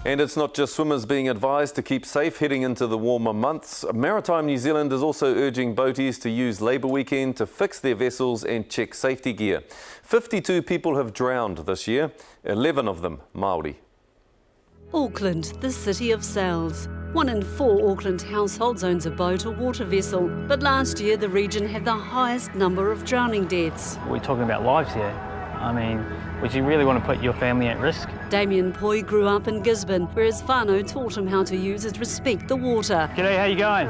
And it's not just swimmers being advised to keep safe heading into the warmer months. Maritime New Zealand is also urging boaties to use Labour weekend to fix their vessels and check safety gear. 52 people have drowned this year, 11 of them Māori. Auckland, the city of sails. 1 in 4 Auckland households owns a boat or water vessel, but last year the region had the highest number of drowning deaths. We're talking about lives here. I mean, would you really want to put your family at risk? Damien Poi grew up in Gisborne, where his whānau taught him how to use and respect the water. G'day, how you going?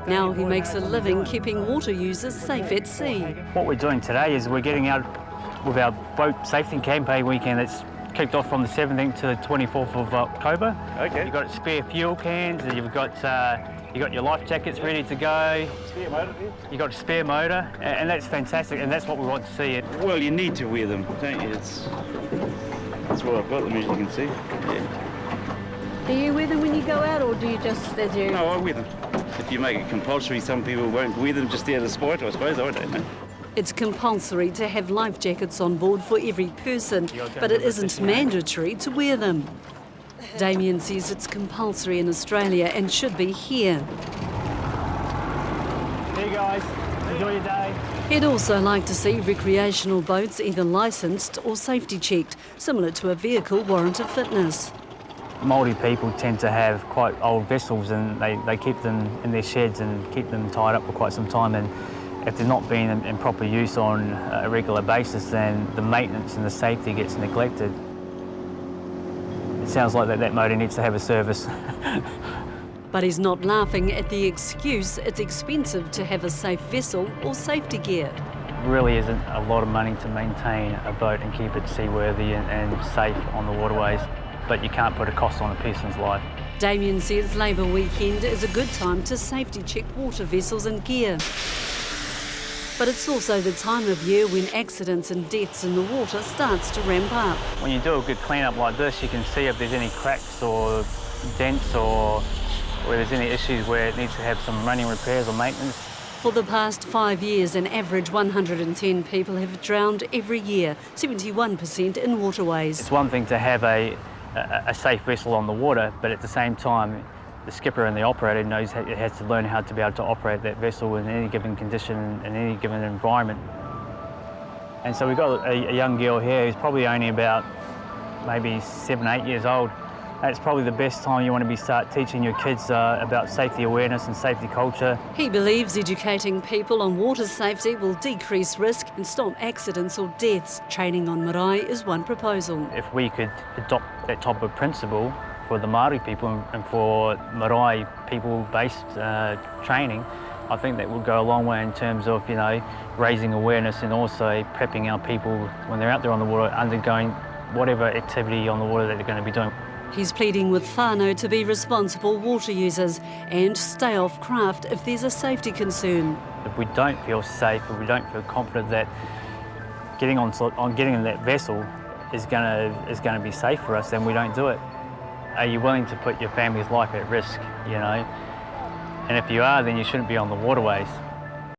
Now he makes a living keeping water users safe at sea. What we're doing today is we're getting out with our boat safety campaign weekend that's kicked off from the 17th to the 24th of October. Okay. You've got spare fuel cans, and you've got your life jackets ready to go. Spare motor here? You've got a spare motor, and that's fantastic, and that's what we want to see. Well, you need to wear them, don't you? That's why I've got them, as you can see. Yeah. Do you wear them when you go out, or do you just as you... No, I wear them. If you make it compulsory, some people won't wear them just out of spite, I suppose. I don't know. It's compulsory to have life jackets on board for every person, but it isn't mandatory to wear them. Damien says it's compulsory in Australia and should be here. Hey guys, enjoy your day. He'd also like to see recreational boats either licensed or safety checked, similar to a vehicle warrant of fitness. Māori people tend to have quite old vessels, and they keep them in their sheds and keep them tied up for quite some time, and if they're not being in proper use on a regular basis, then the maintenance and the safety gets neglected. It sounds like that motor needs to have a service. But he's not laughing at the excuse it's expensive to have a safe vessel or safety gear. It really isn't a lot of money to maintain a boat and keep it seaworthy and safe on the waterways, but you can't put a cost on a person's life. Damien says Labour weekend is a good time to safety check water vessels and gear. But it's also the time of year when accidents and deaths in the water starts to ramp up. When you do a good clean-up like this, you can see if there's any cracks or dents or where there's any issues where it needs to have some running repairs or maintenance. For the past 5 years, an average 110 people have drowned every year, 71% in waterways. It's one thing to have a safe vessel on the water, but at the same time, the skipper and the operator knows it has to learn how to be able to operate that vessel in any given condition, in any given environment. And so we've got a young girl here who's probably only about maybe 7, 8 years old. That's probably the best time you want to start teaching your kids about safety awareness and safety culture. He believes educating people on water safety will decrease risk and stop accidents or deaths. Training on Marae is one proposal. If we could adopt that type of principle for the Māori people and for Marae people-based training, I think that would go a long way in terms of, raising awareness and also prepping our people when they're out there on the water, undergoing whatever activity on the water that they're going to be doing. He's pleading with whānau to be responsible water users and stay off craft if there's a safety concern. If we don't feel safe, if we don't feel confident that getting in that vessel is going to be safe for us, then we don't do it. Are you willing to put your family's life at risk, And if you are, then you shouldn't be on the waterways.